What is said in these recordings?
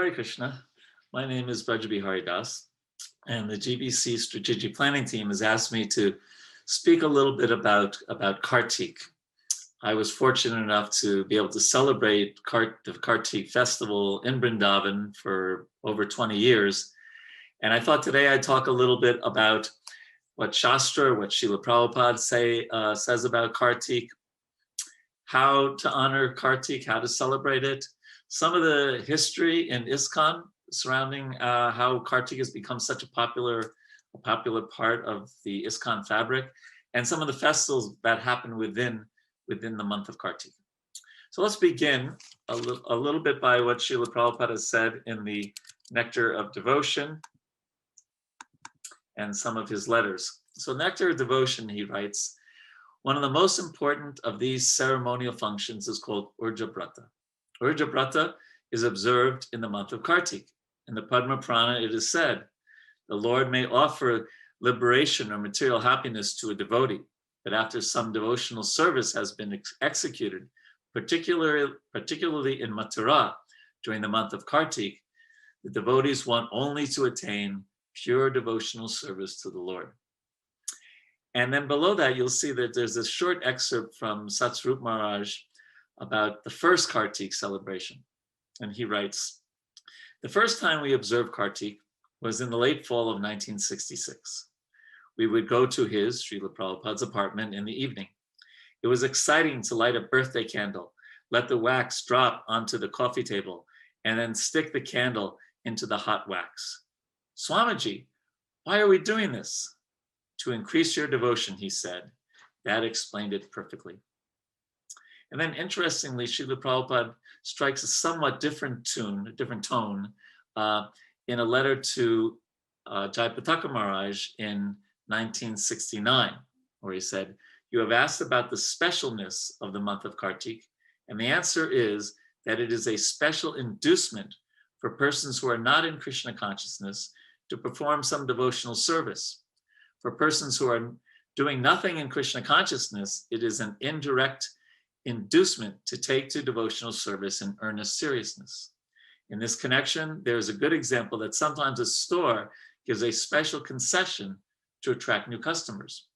Hare Krishna. My name is Vraj Vihari Dasa, and the GBC Strategic Planning Team has asked me to speak a little bit about Kartik. I was fortunate enough to be able to celebrate the Kartik festival in Vrindavan for over 20 years. And I thought today I'd talk a little bit about what Shastra, what Srila Prabhupada says about Kartik, how to honor Kartik, how to celebrate it, some of the history in ISKCON surrounding how Kartik has become such a popular part of the ISKCON fabric, and some of the festivals that happen within the month of Kartik. So let's begin a little bit by what Srila Prabhupada said in the Nectar of Devotion and some of his letters. So Nectar of Devotion, he writes, one of the most important of these ceremonial functions is called Urja Brata. Urja Brata is observed in the month of Kartik. In the Padma Purana, it is said, the Lord may offer liberation or material happiness to a devotee, but after some devotional service has been executed, particularly in Mathura during the month of Kartik, the devotees want only to attain pure devotional service to the Lord. And then below that, you'll see that there's a short excerpt from Satsvarup Maharaj about the first Kartik celebration. And he writes, the first time we observed Kartik was in the late fall of 1966. We would go to his, Srila Prabhupada's apartment in the evening. It was exciting to light a birthday candle, let the wax drop onto the coffee table, and then stick the candle into the hot wax. Swamiji, why are we doing this? To increase your devotion, he said. That explained it perfectly. And then interestingly, Srila Prabhupada strikes a somewhat different tone in a letter to Jayapataka Maharaj in 1969, where he said, you have asked about the specialness of the month of Kartik, and the answer is that it is a special inducement for persons who are not in Krishna consciousness to perform some devotional service. For persons who are doing nothing in Krishna consciousness, it is an indirect inducement to take to devotional service in earnest seriousness. In this connection, there is a good example that sometimes a store gives a special concession to attract new customers.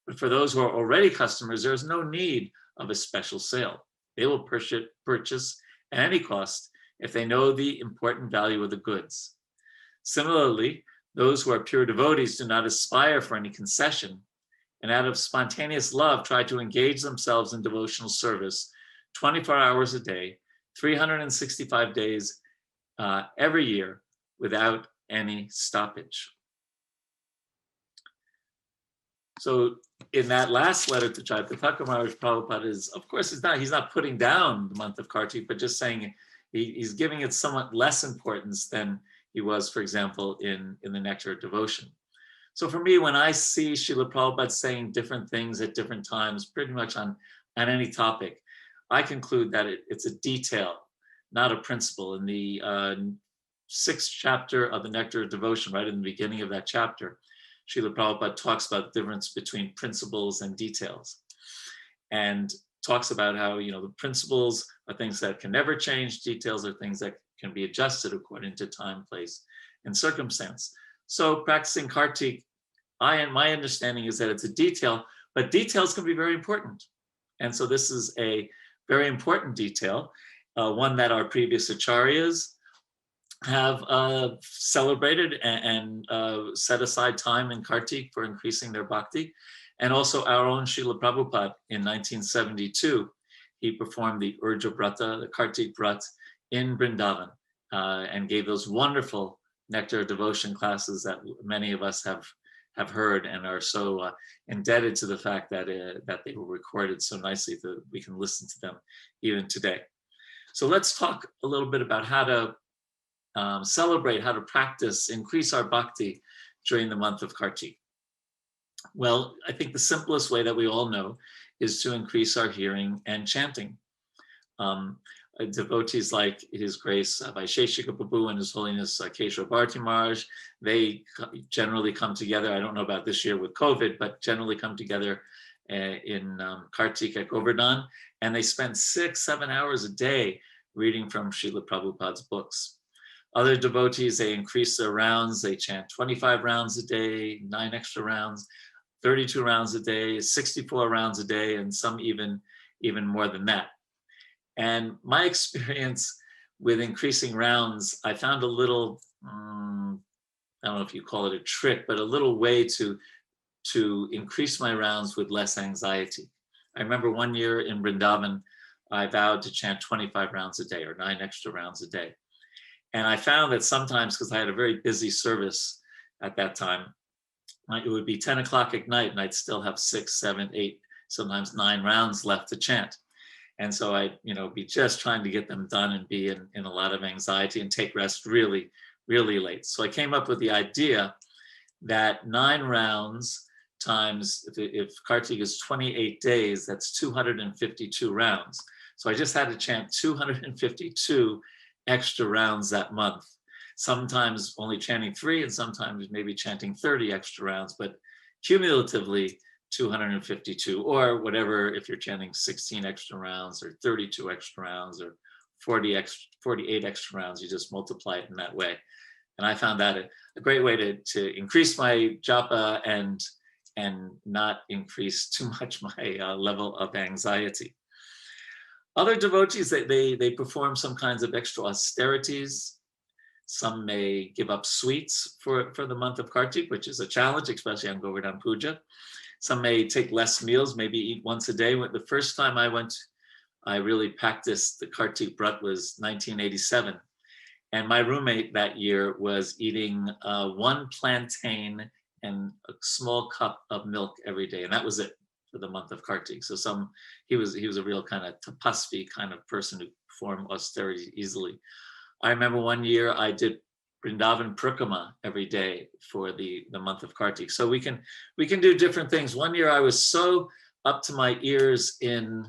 But for those who are already customers, there is no need of a special sale. They will purchase at any cost if they know the important value of the goods. Similarly, those who are pure devotees do not aspire for any concession, and out of spontaneous love try to engage themselves in devotional service 24 hours a day, 365 days every year without any stoppage. So in that last letter to Jayapataka Maharaj, Prabhupada is, of course, he's not putting down the month of Kartik, but just saying he's giving it somewhat less importance than he was, for example, in the Nectar of Devotion. So for me, when I see Srila Prabhupada saying different things at different times, pretty much on any topic, I conclude that it's a detail, not a principle. In the 6th chapter of the Nectar of Devotion, right in the beginning of that chapter, Srila Prabhupada talks about the difference between principles and details, and talks about how, the principles are things that can never change, details are things that can be adjusted according to time, place, and circumstance. So practicing Kartik, my understanding is that it's a detail, but details can be very important. And so this is a very important detail, one that our previous acharyas have celebrated and set aside time in Kartik for increasing their bhakti. And also our own Srila Prabhupada in 1972, he performed the Urja Brata, the Kartik Brat in Vrindavan, and gave those wonderful Nectar of Devotion classes that many of us have heard and are so indebted to the fact that they were recorded so nicely that we can listen to them even today. So let's talk a little bit about how to celebrate, how to practice, increase our bhakti during the month of Kartik. Well, I think the simplest way that we all know is to increase our hearing and chanting. Devotees like His Grace Vaisheshika Prabhu and His Holiness Keshava Bharati Maharaj, they generally come together. I don't know about this year with COVID, but generally come together in Kartik at Govardhan, and they spend 6-7 hours a day reading from Srila Prabhupada's books. Other devotees, they increase their rounds. They chant 25 rounds a day, 9 extra rounds, 32 rounds a day, 64 rounds a day, and some even more than that. And my experience with increasing rounds, I found a little, I don't know if you call it a trick, but a little way to increase my rounds with less anxiety. I remember one year in Vrindavan, I vowed to chant 25 rounds a day or 9 extra rounds a day. And I found that sometimes, because I had a very busy service at that time, it would be 10 o'clock at night and I'd still have 6, 7, 8, sometimes 9 rounds left to chant. And so I'd be just trying to get them done and be in a lot of anxiety and take rest really, really late. So I came up with the idea that 9 rounds times, if Kartik is 28 days, that's 252 rounds. So I just had to chant 252 extra rounds that month. Sometimes only chanting 3 and sometimes maybe chanting 30 extra rounds, but cumulatively 252 or whatever, if you're chanting 16 extra rounds or 32 extra rounds or 48 extra rounds, you just multiply it in that way. And I found that a great way to increase my japa and not increase too much my level of anxiety. Other devotees, they perform some kinds of extra austerities. Some may give up sweets for the month of Kartik, which is a challenge, especially on Govardhan Puja. Some may take less meals, maybe eat once a day. The first time I really practiced the Kartik Vrat was 1987. And my roommate that year was eating 1 plantain and a small cup of milk every day. And that was it for the month of Kartik. So he was a real kind of tapasvi kind of person who performed austerity easily. I remember one year I did Vrindavan Parikrama every day for the month of Kartik. So we can do different things. One year I was so up to my ears in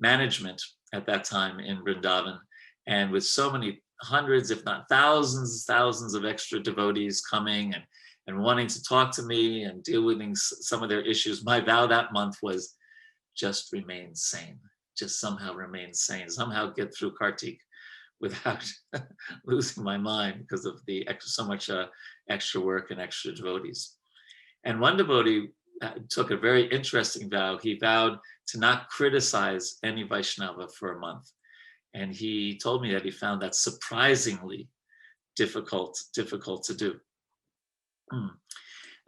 management at that time in Vrindavan, and with so many hundreds, if not thousands of extra devotees coming and wanting to talk to me and deal with some of their issues. My vow that month was just remain sane, just somehow remain sane, somehow get through Kartik without losing my mind because of so much extra work and extra devotees. And one devotee took a very interesting vow. He vowed to not criticize any Vaishnava for a month. And he told me that he found that surprisingly difficult to do.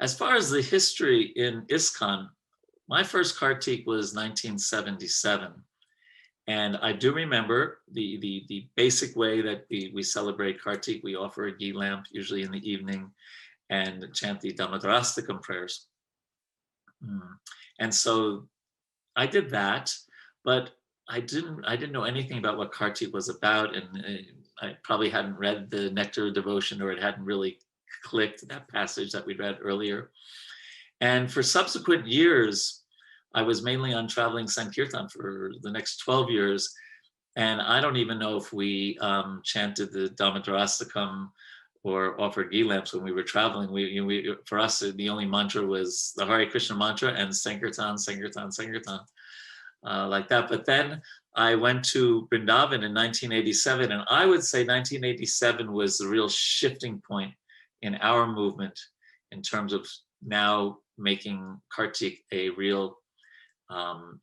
As far as the history in ISKCON, my first Kartik was 1977. And I do remember the basic way that we celebrate Kartik. We offer a ghee lamp, usually in the evening, and chant the Damodarastakam prayers. And so I did that, but I didn't know anything about what Kartik was about, and I probably hadn't read the Nectar of Devotion, or it hadn't really clicked, that passage that we read earlier. And for subsequent years, I was mainly on traveling sankirtan for the next 12 years. And I don't even know if we chanted the Damodarastakam or offered ghee lamps when we were traveling. For us, the only mantra was the Hare Krishna mantra and sankirtan, like that. But then I went to Vrindavan in 1987, and I would say 1987 was the real shifting point in our movement in terms of now making Kartik a real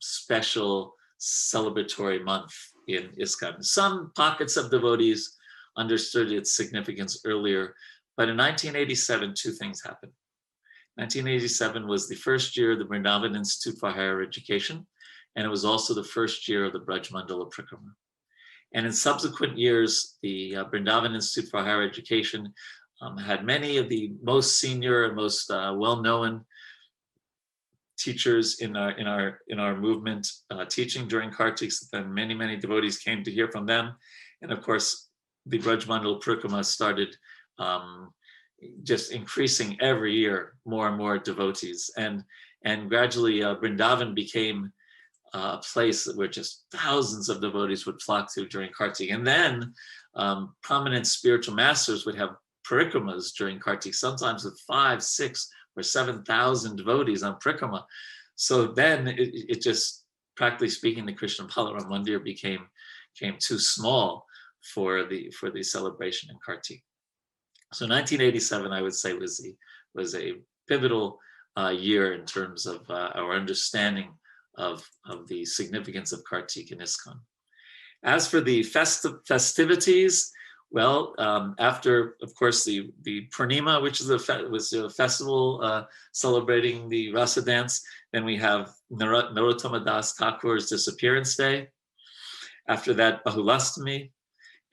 special celebratory month in ISKCON. Some pockets of devotees understood its significance earlier, but in 1987, 2 things happened. 1987 was the first year of the Vrindavan Institute for Higher Education, and it was also the first year of the Braj Mandala Parikrama. And in subsequent years, the Vrindavan Institute for Higher Education had many of the most senior and most well-known teachers in our movement teaching during Kartiks. Then many devotees came to hear from them, and of course, the Braj Mandala Parikrama started just increasing every year, more and more devotees, and gradually Vrindavan became a place where just thousands of devotees would flock to during Kartik. And then prominent spiritual masters would have parikramas during Kartik, sometimes with 5, 6, or 7,000 devotees on parikrama. So then it just, practically speaking, the Krishna Balaram Mandir became too small for the celebration in Kartik. So 1987, I would say, was a pivotal year in terms of our understanding of the significance of Kartik in ISKCON. As for the festivities, well, after, of course, the Purnima, which is was a festival celebrating the Rasa dance, then we have Narottama Das Thakur's disappearance day. After that, Bahulastami,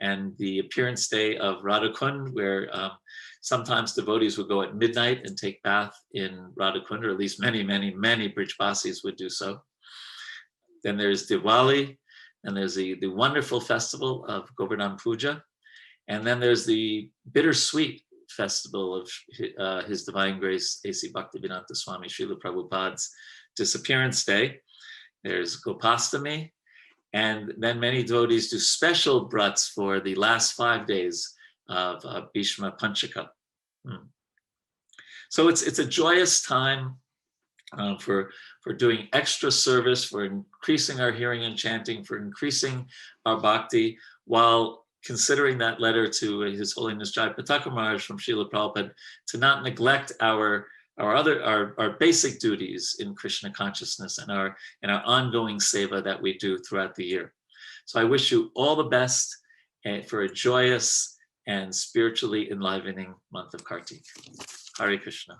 and the appearance day of Radhakund, where sometimes devotees would go at midnight and take bath in Radhakund, or at least many Brijbasis would do so. Then there's Diwali, and there's the wonderful festival of Govardhan Puja. And then there's the bittersweet festival of His Divine Grace A.C. Bhaktivedanta Swami Srila Prabhupada's disappearance day. There's Gopastami, and then many devotees do special brats for the last 5 days of Bhishma Panchaka. So it's a joyous time for doing extra service, for increasing our hearing and chanting, for increasing our bhakti, while considering that letter to His Holiness Jayapataka Maharaj from Srila Prabhupada, to not neglect our basic duties in Krishna consciousness and our ongoing seva that we do throughout the year. So I wish you all the best for a joyous and spiritually enlivening month of Kartik. Hare Krishna.